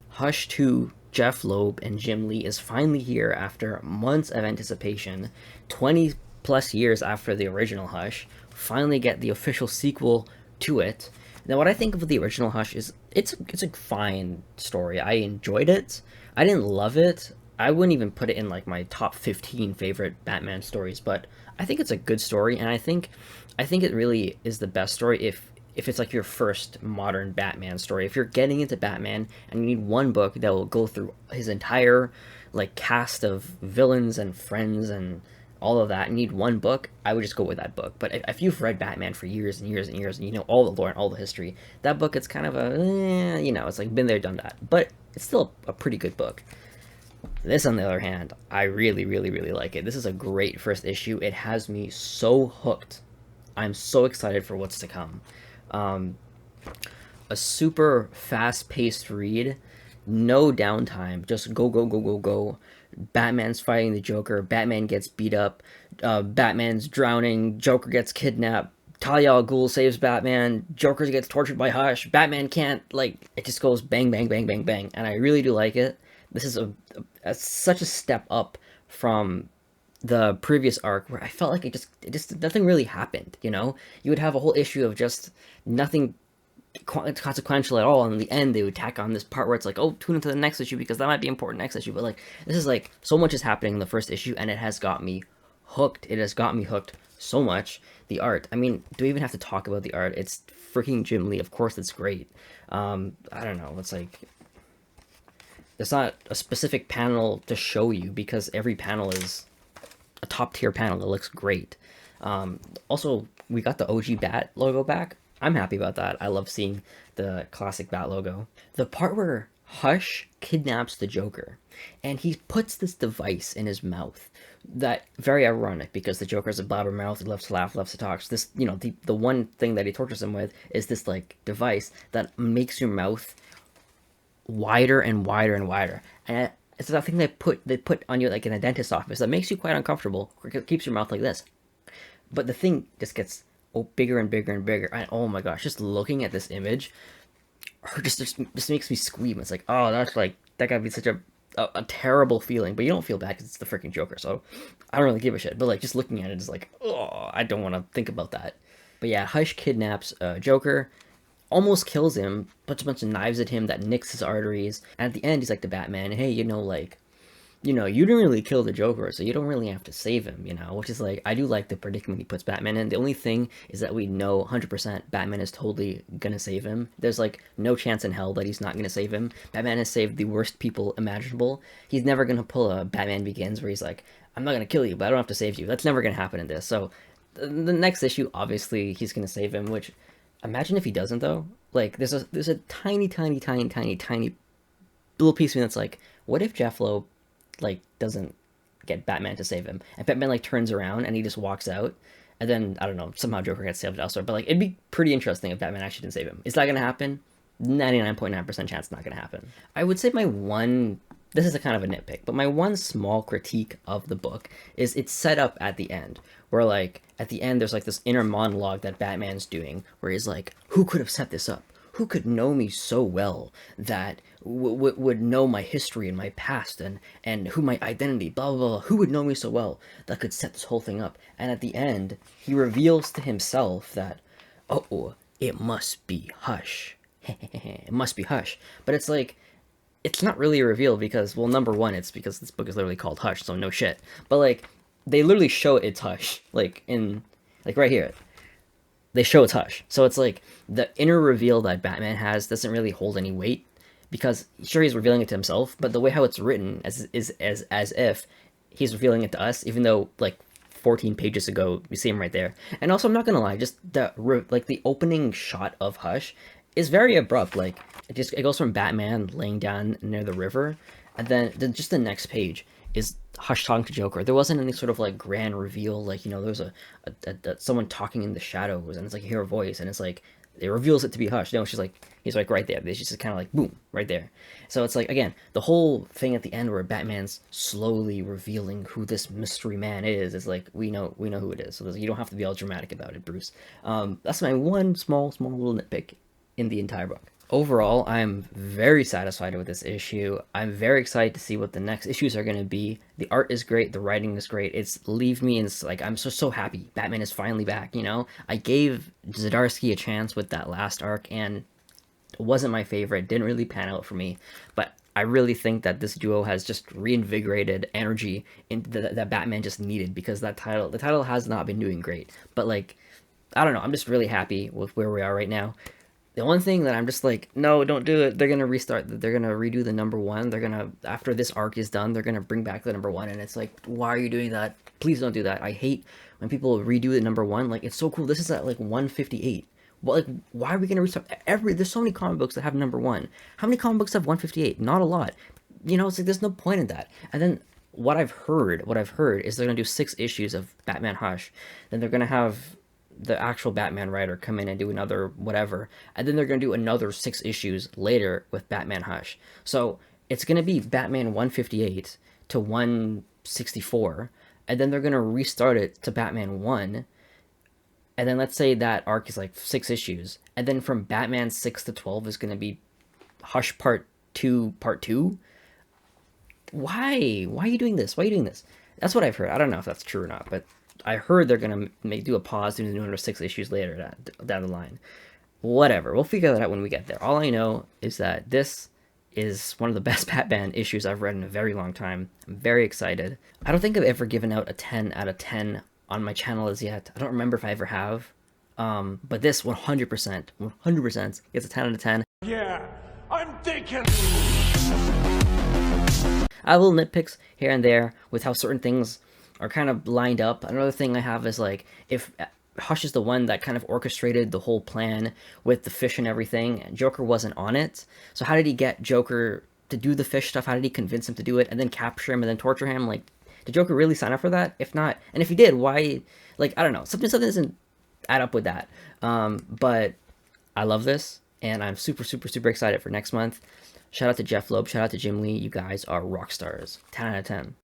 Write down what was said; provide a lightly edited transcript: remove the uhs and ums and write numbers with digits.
Hush 2, Jeff Loeb and Jim Lee is finally here after months of anticipation, 20 plus years after the original Hush. Finally get the official sequel to it. Now, what I think of the original Hush is it's a fine story. I enjoyed it. I didn't love it. I wouldn't even put it in like my top 15 favorite Batman stories, but I think it's a good story, and I think it really is the best story if it's like your first modern Batman story. If you're getting into Batman and you need one book that will go through his entire like cast of villains and friends and all of that, and you need one book, I would just go with that book. But if you've read Batman for years and years and years, and you know all the lore and all the history, that book, it's kind of it's like been there, done that. But it's still a pretty good book. This, on the other hand, I really, really, really like it. This is a great first issue. It has me so hooked. I'm so excited for what's to come. Um, a super fast-paced read, no downtime, just go, go, go, go, go. Batman's fighting the Joker. Batman gets beat up. Batman's drowning. Joker gets kidnapped. Talia al Ghul saves Batman. Joker gets tortured by Hush. Batman can't, like, it just goes bang, bang, bang, bang, bang. And I really do like it. This is such a step up from the previous arc where I felt like it just nothing really happened. You would have a whole issue of just nothing consequential at all, and in the end they would tack on this part where it's like, oh, tune into the next issue because that might be important next issue. But like, this is like, so much is happening in the first issue, and it has got me hooked. It has got me hooked so much. The art, I mean, do we even have to talk about the art? It's freaking Jim Lee. Of course it's great. I don't know, it's like, there's not a specific panel to show you because every panel is a top tier panel. It looks great. Also, we got the OG Bat logo back. I'm happy about that. I love seeing the classic Bat logo. The part where Hush kidnaps the Joker and he puts this device in his mouth, that very ironic because the Joker has a blabbermouth. He loves to laugh, loves to talk. So this, the one thing that he tortures him with is this like device that makes your mouth wider and wider and wider. And it's that thing they put on you like in a dentist's office that makes you quite uncomfortable. It keeps your mouth like this. But the thing just gets bigger and bigger and bigger. And oh my gosh, just looking at this image, just makes me squeam. It's like, oh, that's like, that gotta be such a terrible feeling. But you don't feel bad because it's the freaking Joker, so I don't really give a shit. But like, just looking at it is like, oh, I don't want to think about that. But yeah, Hush kidnaps Joker, almost kills him, puts a bunch of knives at him that nicks his arteries. And at the end, he's like to Batman, hey, you didn't really kill the Joker, so you don't really have to save him, which is like, I do like the predicament he puts Batman in. The only thing is that we know 100% Batman is totally gonna save him. There's like no chance in hell that he's not gonna save him. Batman has saved the worst people imaginable. He's never gonna pull a Batman Begins where he's like, I'm not gonna kill you, but I don't have to save you. That's never gonna happen in this. So the next issue, obviously, he's gonna save him, which, imagine if he doesn't though. Like, there's a tiny, tiny, tiny, tiny, tiny little piece of me that's like, what if Jeff Loeb like doesn't get Batman to save him, and Batman like turns around and he just walks out, and then I don't know, somehow Joker gets saved elsewhere. But like, it'd be pretty interesting if Batman actually didn't save him. Is that gonna happen? 99.9% chance not gonna happen. I would say this is a kind of a nitpick, but my one small critique of the book is it's set up at the end, where like at the end there's like this inner monologue that Batman's doing where he's like, who could have set this up? Who could know me so well that would know my history and my past and who my identity, blah, blah, blah. Who would know me so well that could set this whole thing up? And at the end, he reveals to himself that, oh, it must be Hush. It must be Hush. But it's like, it's not really a reveal because, well, number one, it's because this book is literally called Hush, so no shit. But like, they literally show it's Hush, like right here. They show it's Hush. So it's like, the inner reveal that Batman has doesn't really hold any weight, because sure, he's revealing it to himself, but the way how it's written is as if he's revealing it to us, even though like 14 pages ago we see him right there. And also, I'm not gonna lie, just the opening shot of Hush is very abrupt. Like, it goes from Batman laying down near the river, and then just the next page is Hush talking to Joker. There wasn't any sort of like grand reveal, like, there's a someone talking in the shadows, and it's like, you hear a voice, and it's like, it reveals it to be Hush. No, he's like right there. It's just kind of like boom, right there. So it's like again, the whole thing at the end where Batman's slowly revealing who this mystery man is like we know who it is. So you don't have to be all dramatic about it, Bruce. That's my one small little nitpick in the entire book. Overall, I'm very satisfied with this issue. I'm very excited to see what the next issues are going to be. The art is great, the writing is great. It's leave me in like I'm so happy. Batman is finally back, you know? I gave Zdarsky a chance with that last arc and it wasn't my favorite. Didn't really pan out for me, but I really think that this duo has just reinvigorated energy that Batman just needed because the title has not been doing great. But like I don't know, I'm just really happy with where we are right now. The one thing that I'm just like, no, don't do it. They're gonna restart. They're gonna redo the number one. They're gonna after this arc is done, they're gonna bring back the number one, and it's like, why are you doing that? Please don't do that. I hate when people redo the number one. Like it's so cool. This is at like 158. Well, like why are we gonna restart There's so many comic books that have number one. How many comic books have 158? Not a lot. You know, it's like there's no point in that. And then what I've heard is they're gonna do 6 issues of Batman Hush. Then they're gonna have the actual Batman writer come in and do another whatever, and then they're gonna do another 6 issues later with Batman Hush. So it's gonna be Batman 158 to 164, and then they're gonna restart it to Batman 1, and then let's say that arc is like 6 issues, and then from Batman 6 to 12 is gonna be Hush Part 2. Why are you doing this? Why are you doing this? That's what I've heard. I don't know if that's true or not, but I heard they're gonna do a pause, do another 6 issues later down the line. Whatever, we'll figure that out when we get there. All I know is that this is one of the best Batman issues I've read in a very long time. I'm very excited. I don't think I've ever given out a 10 out of 10 on my channel as yet. I don't remember if I ever have. But this 100% gets a 10 out of 10. Yeah, I'm thinking. I have little nitpicks here and there with how certain things are kind of lined up. Another thing I have is like if Hush is the one that kind of orchestrated the whole plan with the fish and everything, and Joker wasn't on it. So how did he get Joker to do the fish stuff? How did he convince him to do it and then capture him and then torture him? Like, did Joker really sign up for that? If not, and if he did, why? Like, I don't know. Something doesn't add up with that. But I love this, and I'm super excited for next month. Shout out to Jeff Loeb. Shout out to Jim Lee. You guys are rock stars. 10 out of 10.